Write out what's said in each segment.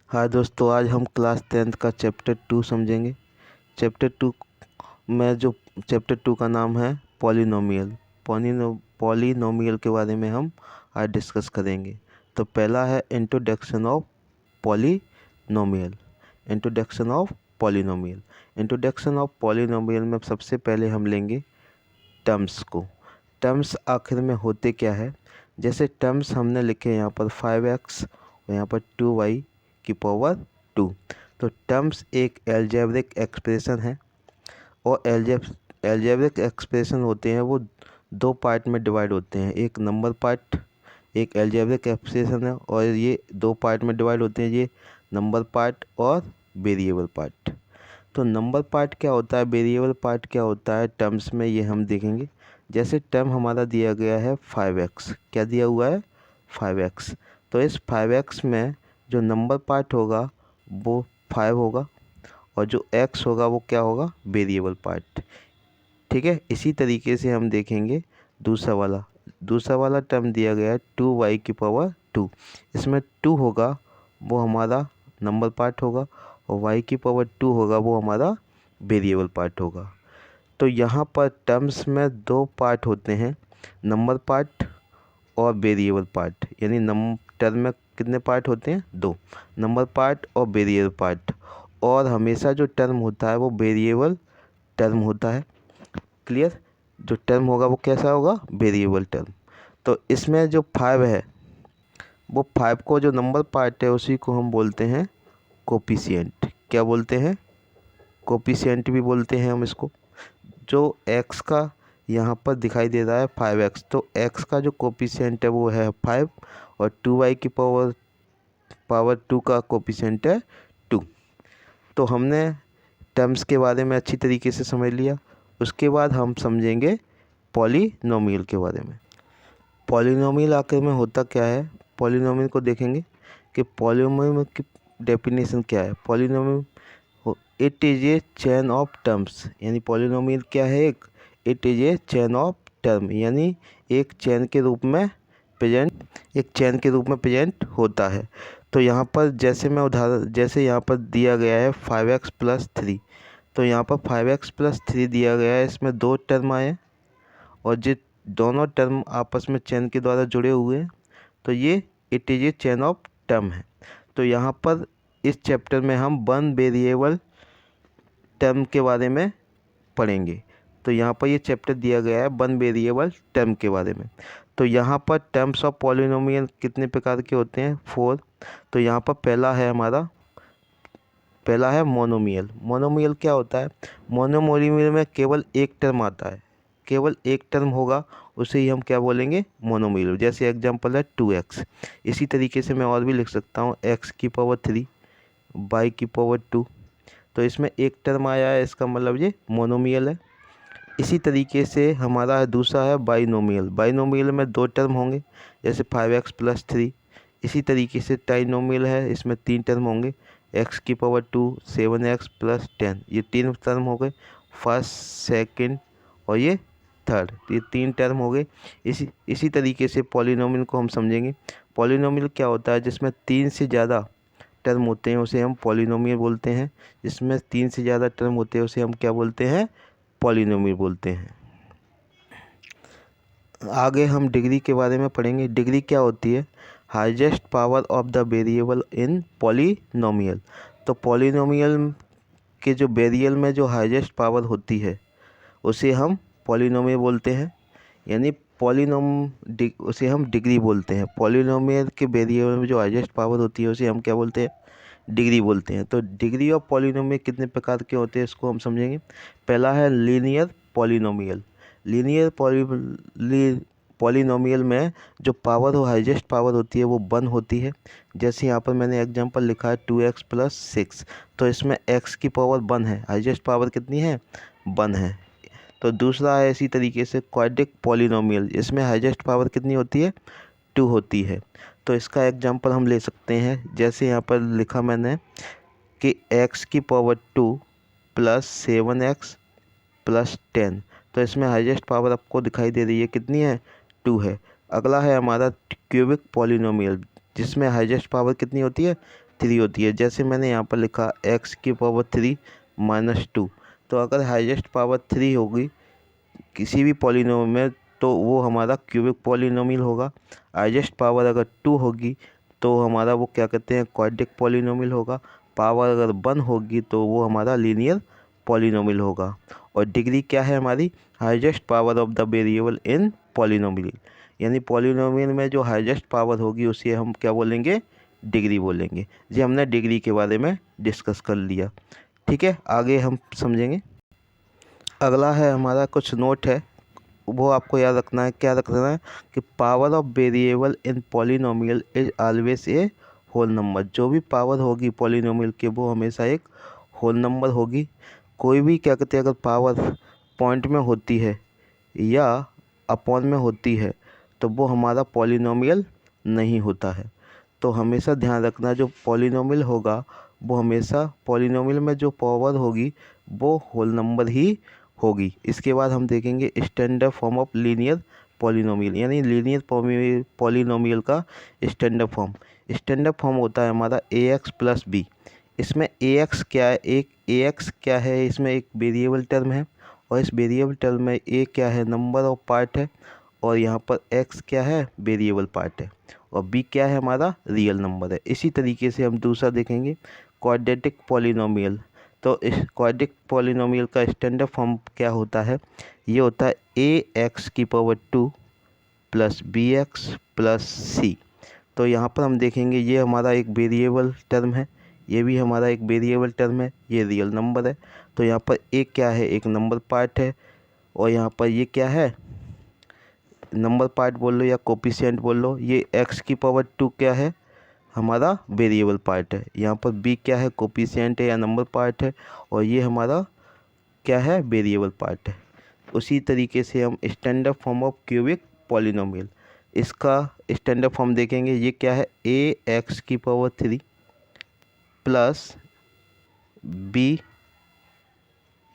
हाँ दोस्तों, आज हम क्लास 10th का चैप्टर 2 समझेंगे। चैप्टर 2 में जो चैप्टर 2 का नाम है पॉलिनोमियल। पॉलिनोमियल के बारे में हम आज डिस्कस करेंगे। तो पहला है introduction of polynomial. Introduction of polynomial introduction of polynomial में सबसे पहले हम लेंगे टर्म्स को। टर्म्स आखिर में होते क्या है, जैसे टर्म्स हमने लिखे यहाँ पर 5x और यहाँ पर 2y की पावर 2। तो टर्म्स एक एल्जेब्रिक एक्सप्रेशन है और एल्जेब्रिक एक्सप्रेशन होते हैं वो दो पार्ट में डिवाइड होते हैं, एक नंबर पार्ट, एक एल्जेब्रिक एक्सप्रेशन है और ये दो पार्ट में डिवाइड होते हैं, ये नंबर पार्ट और वेरिएबल पार्ट। तो नंबर पार्ट क्या होता है, वेरिएबल पार्ट क्या होता है टर्म्स में, ये हम देखेंगे। जैसे टर्म हमारा दिया गया है 5x, क्या दिया हुआ है 5x। तो इस 5x में जो नंबर पार्ट होगा वो 5 होगा और जो x होगा वो क्या होगा, वेरिएबल पार्ट। ठीक है, इसी तरीके से हम देखेंगे दूसरा वाला टर्म दिया गया है 2y की पावर 2। इसमें 2 होगा वो हमारा नंबर पार्ट होगा और y की पावर 2 होगा वो हमारा वेरिएबल पार्ट होगा। तो यहाँ पर टर्म्स में दो पार्ट होते हैं, नंबर पार्ट और वेरिएबल पार्ट। यानी टर्म में कितने पार्ट होते हैं, दो, नंबर पार्ट और वेरिएबल पार्ट। और हमेशा जो टर्म होता है वो वेरिएबल टर्म होता है। क्लियर, जो टर्म होगा वो कैसा होगा, वेरिएबल टर्म। तो इसमें जो 5 है वो 5 को जो नंबर पार्ट है उसी को हम बोलते हैं कोफिशिएंट। क्या बोलते हैं, कोफिशिएंट भी बोलते हैं हम इसको। जो x का यहाँ पर दिखाई दे रहा है 5x, तो x का जो कोफिशिएंट है वो है 5 और 2y की पावर 2 का कोफिशिएंट है 2। तो हमने टर्म्स के बारे में अच्छी तरीके से समझ लिया। उसके बाद हम समझेंगे पॉलिनोमियल के बारे में। पॉलिनोमियल आखिर में होता क्या है, पॉलिनोमियल को देखेंगे कि पॉलिनोमियल की डेफिनेशन क्या है। Polynomial it is a chain of terms, यानी पॉलिनोमियल क्या है, it is a chain of term, यानी एक चेन के रूप में प्रेजेंट होता है। तो यहाँ पर जैसे यहाँ पर दिया गया है 5x + 3। तो यहाँ पर 5x + 3 दिया गया है, इसमें दो टर्म आए और जो दोनों टर्म आपस में चेन के द्वारा जुड़े हुए हैं, तो ये it is a chain of term है। तो यहाँ पर इस चैप्टर में हम वन वेरिएबल टर्म के बारे में पढ़ेंगे। तो यहाँ पर ये चैप्टर दिया गया है वन वेरिएबल टर्म के बारे में। तो यहाँ पर टर्म्स ऑफ पॉलिनोमियल कितने प्रकार के होते हैं, 4। तो यहाँ पर पहला है मोनोमियल। मोनोमियल क्या होता है, मोनोमियल में केवल एक टर्म आता है, केवल एक टर्म होगा, उसे ही हम क्या बोलेंगे, मोनोमियल। जैसे एग्जांपल है 2x। इसी तरीके से मैं और भी लिख सकता हूँ x की पावर 3 y की पावर 2। तो इसमें एक टर्म आया है, इसका मतलब ये मोनोमियल है। इसी तरीके से हमारा दूसरा है बाइनोमियल। बाइनोमियल में दो टर्म होंगे, जैसे 5x + 3। इसी तरीके से ट्राइनोमियल है, इसमें तीन टर्म होंगे, x की पावर 2, 7x + 10। ये तीन टर्म हो गए, फर्स्ट, सेकंड और ये थर्ड, ये तीन टर्म हो गए। इसी तरीके से पॉलिनोमियल को हम समझेंगे। पॉलिनोमियल क्या होता है, जिसमें तीन से ज़्यादा टर्म होते हैं उसे हम पॉलिनोमियल बोलते हैं। जिसमें तीन से ज़्यादा टर्म होते हैं उसे हम क्या बोलते हैं, पॉलिनोमियल बोलते हैं। आगे हम डिग्री के बारे में पढ़ेंगे। डिग्री क्या होती है, highest power of the variable in polynomial. तो पॉलिनोमियल के जो वेरिएबल में जो हाईएस्ट पावर होती है उसे हम पॉलिनोमियल बोलते हैं, यानी उसे हम डिग्री बोलते हैं। पॉलिनोमियल के वेरिएबल में जो हाईएस्ट पावर होती है उसे हम क्या बोलते हैं, डिग्री बोलते हैं। तो डिग्री ऑफ पॉलिनोमियल कितने प्रकार के होते हैं इसको हम समझेंगे। पहला है लीनियर पॉलिनोमियल। लीनियर पॉलिनोमियल में जो पावर हो, हाईएस्ट पावर होती है वो 1 होती है। जैसे यहाँ पर मैंने एग्जांपल लिखा है 2x + 6। तो इसमें x की पावर 1 है, हाईएस्ट पावर कितनी है, 1 है। तो दूसरा है इसी तरीके से क्वाड्रिक पॉलिनोमियल, इसमें हाईएस्ट पावर कितनी होती है, 2 होती है। तो इसका एग्जांपल हम ले सकते हैं, जैसे यहाँ पर लिखा मैंने कि x की पावर 2 + 7x + 10। तो इसमें हाईएस्ट पावर आपको दिखाई दे रही है, कितनी है, 2 है। अगला है हमारा क्यूबिक पॉलिनोमियल, जिसमें हाईएस्ट पावर कितनी होती है, 3 होती है। जैसे मैंने यहाँ पर लिखा x की पावर 3 माइनस 2, तो अगर हाईएस्ट पावर 3 होगी किसी भी पॉलिनोमियल में तो वो हमारा क्यूबिक पॉलिनोमियल होगा। हाईएस्ट पावर अगर 2 होगी तो हमारा वो क्या कहते हैं, क्वाड्रिक पॉलिनोमियल होगा। पावर अगर 1 होगी तो वो हमारा लीनियर पॉलिनोमियल होगा। और डिग्री क्या है हमारी, highest power of the variable in polynomial, यानी पॉलिनोमियल में जो हाईएस्ट पावर होगी उसे हम क्या बोलेंगे, डिग्री बोलेंगे। जी हमने डिग्री के बारे में डिस्कस कर लिया। ठीक है, आगे हम समझेंगे। अगला है हमारा कुछ नोट है, वो आपको याद रखना है। क्या रखना है कि power of variable in polynomial is always a whole number. जो भी पावर होगी पॉलिनोमियल की वो हमेशा एक होल नंबर होगी। कोई भी क्या कहते हैं अगर पावर पॉइंट में होती है या अपॉन में होती है तो वो हमारा पॉलिनोमियल नहीं होता है। तो हमेशा ध्यान रखना जो पॉलिनोमियल होगा वो हमेशा पॉलिनोमियल में जो पावर होगी वो होल नंबर ही होगी। इसके बाद हम देखेंगे standard form of linear polynomial, यानी लीनियर पॉलिनोमियल का स्टैंडर्ड फॉर्म। स्टैंडर्ड फॉर्म होता है हमारा ax प्लस बी। इसमें ax क्या है, ax क्या है, इसमें एक वेरिएबल टर्म है और इस वेरिएबल टर्म में a क्या है, नंबर ऑफ पार्ट है, और यहाँ पर x क्या है, वेरिएबल पार्ट है, और b क्या है, हमारा रियल नंबर है। इसी तरीके से हम दूसरा देखेंगे क्वाड्रेटिक पॉलिनोमियल। तो इस क्वाड्रेटिक पॉलिनोमियल का स्टैंडर्ड फॉर्म क्या होता है, ये होता है ax की power 2 plus bx plus c। तो यहाँ पर हम देखेंगे ये हमारा एक वेरिएबल टर्म है, ये भी हमारा एक वेरिएबल टर्म है, ये रियल नंबर है। तो यहाँ पर एक क्या है, एक नंबर पार्ट है, और यहाँ पर ये क्या है, नंबर पार्ट बोल लो या कोफिशिएंट बोल लो। ये x की पावर 2 क्या है, हमारा वेरिएबल पार्ट है। यहाँ पर b क्या है, कोफिशिएंट है या नंबर पार्ट है, और ये हमारा क्या है, वेरिएबल पार्ट है। उसी तरीके से हम standard form of cubic polynomial, इसका स्टैंडर्ड फॉर्म देखेंगे। ये क्या है, ax की पावर 3 प्लस b,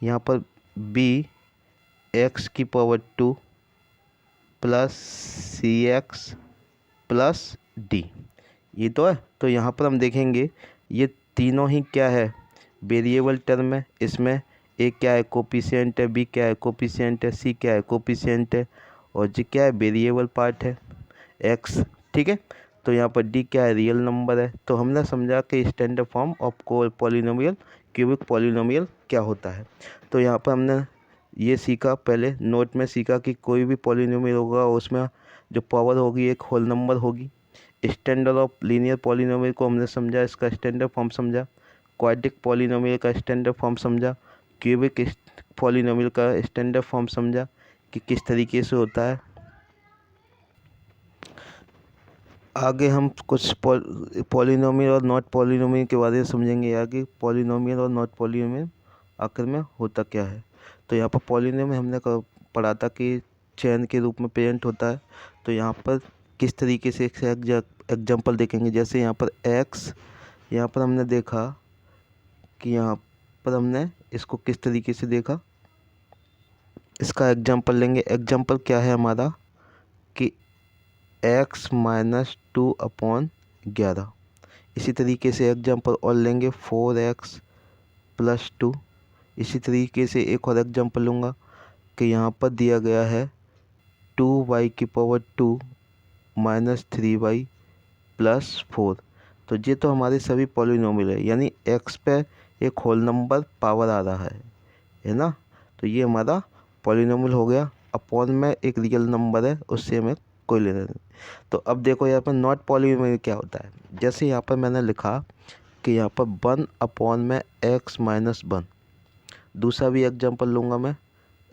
यहाँ पर b x की पावर 2 प्लस सी एक्स प्लस डी, ये तो है। तो यहाँ पर हम देखेंगे ये तीनों ही क्या है, वेरिएबल टर्म है। इसमें ए क्या है, कोफिशिएंट है, बी क्या है, कोफिशिएंट है, सी क्या है, कोफिशिएंट है, और जी क्या है, वेरिएबल पार्ट है एक्स। ठीक है, तो यहाँ पर डी क्या है, रियल नंबर है। तो हमने समझा कि standard form of polynomial cubic polynomial क्या होता है। तो यहाँ पर हमने ये सीखा, पहले नोट में सीखा कि कोई भी पॉलिनोमियल होगा उसमें जो पावर होगी एक होल नंबर होगी। स्टैंडर्ड ऑफ लीनियर पॉलिनोमियल को हमने समझा, इसका स्टैंडर्ड फॉर्म समझा। क्वाड्रिक पॉलिनोमियल का स्टैंडर्ड फॉर्म समझा। क्यूबिक पॉलिनोमियल का स्टैंडर्ड फॉर्म समझा कि किस तरीके से होता है। आगे हम कुछ पॉलिनोमियल और नॉट पॉलिनोमियल के बारे में समझेंगे। आगे पॉलिनोमियल और नॉट पॉलिनोमियल आखिर में होता क्या है। तो यहाँ पर पॉलिनोमियल हमने पढ़ा था कि चेन के रूप में प्रेजेंट होता है। तो यहाँ पर किस तरीके से एग्जाम्पल देखेंगे। जैसे यहाँ पर x, यहाँ पर हमने देखा कि यहाँ पर हमने इसको किस तरीके से देखा, इसका एग्जाम्पल लेंगे। एग्जाम्पल क्या है हमारा कि x माइनस 2 अपॉन 11। इसी तरीके से एग्जाम्पल और लेंगे 4x प्लस 2। इसी तरीके से एक और एग्जाम्पल लूँगा कि यहाँ पर दिया गया है 2y की पावर 2 माइनस 3y प्लस 4। तो ये तो हमारे सभी पॉलिनोमियल है, यानी x पे एक होल नंबर पावर आ रहा है ना। तो ये हमारा पॉलिनोमियल हो गया। अपॉन में एक रियल नंबर है, उससे हमें कोई लेना नहीं। तो अब देखो यहाँ पर नॉट पॉलिनोमियल क्या होता है। जैसे यहाँ पर मैंने लिखा कि यहाँ पर 1 अपॉन में x माइनस 1। दूसरा भी एग्जांपल लूँगा मैं,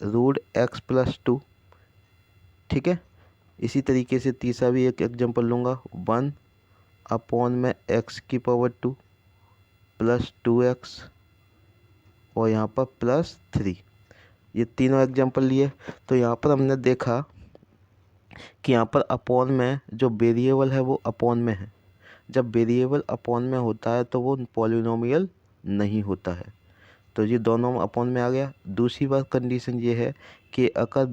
रूट x प्लस 2। ठीक है, इसी तरीके से तीसरा भी एक एग्जांपल लूँगा, 1 अपॉन में x की पावर 2 प्लस 2x, और यहाँ पर प्लस 3। ये तीनों एग्जांपल लिए। तो यहाँ पर हमने देखा कि यहाँ पर अपॉन में जो वेरिएबल है वो अपॉन में है। जब वेरिएबल अपॉन में होता है तो वो पॉलिनोमियल नहीं होता है। तो ये दोनों अपॉन में आ गया। दूसरी बात कंडीशन ये है कि अगर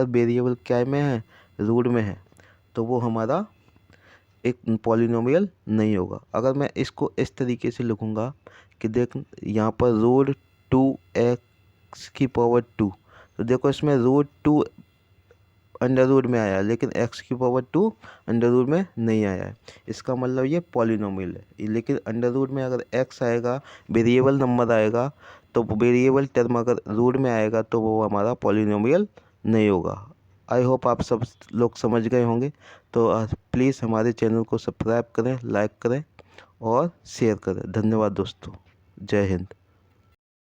वेरिएबल क्या में है, रूट में है, तो वो हमारा एक पॉलिनोमियल नहीं होगा। अगर मैं इसको इस तरीके से लिखूँगा कि देख यहाँ पर रूट 2x⁻², तो देखो इसमें रूट 2 अंडर रूट में आया लेकिन x⁻² अंडर रूट में नहीं आया है, इसका मतलब ये पॉलिनोमियल है। लेकिन अंडर रूट में अगर x आएगा, वेरिएबल नंबर आएगा, तो वेरिएबल टर्म अगर रूट में आएगा तो वो हमारा पॉलिनोमियल नहीं होगा। आई होप आप सब लोग समझ गए होंगे। तो प्लीज़ हमारे चैनल को सब्सक्राइब करें, लाइक करें और शेयर करें। धन्यवाद दोस्तों। जय हिंद।